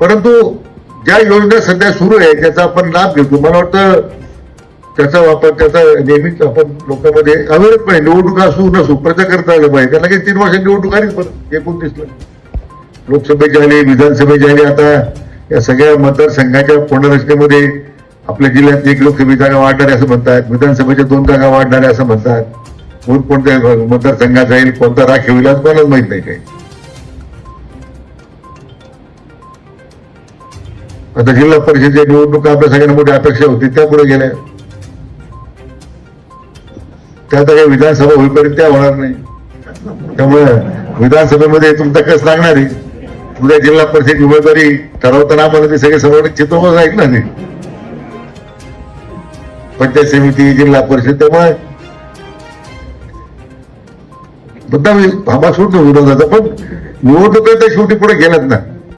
परंतु ज्या योजना सध्या सुरू आहे त्याचा आपण लाभ घेतो. मला वाटतं त्याचा वापर त्याचा नेहमीच आपण लोकांमध्ये अविरतपणे निवडणूक असू नसू प्रचार करता आलं पाहिजे. कारण की 3 वर्षांची निवडणूक आलीच परत 29ला लोकसभेची आली, विधानसभेची आली. आता या सगळ्या मतदारसंघाच्या पुनर्रचनेमध्ये आपल्या जिल्ह्यात 1 लोकसभेची जागा वाढणार आहे असं म्हणतात, विधानसभेच्या 2 जागा वाढणार आहे असं म्हणतात. कोणत्या मतदारसंघात जाईल, कोणता राखीव होईल आज कोणालाच माहित नाही काही. आता जिल्हा परिषदेच्या निवडणुका आपल्या सगळ्यांना मोठी अपेक्षा होती त्या पुढे गेल्या. त्या आता काही विधानसभा होईपर्यंत त्या होणार नाही. त्यामुळे विधानसभेमध्ये तुमचा कस लागणार आहे. उद्या जिल्हा परिषद उमेदवारी ठरवताना आम्हाला ते सगळे सर्व चित्रपट आहेत ना, ते पंचायत समिती, जिल्हा परिषद. त्यामुळे मुद्दा भाबा सोडतो विरोधाचा, पण निवडणुका तर शेवटी पुढे गेल्यात ना.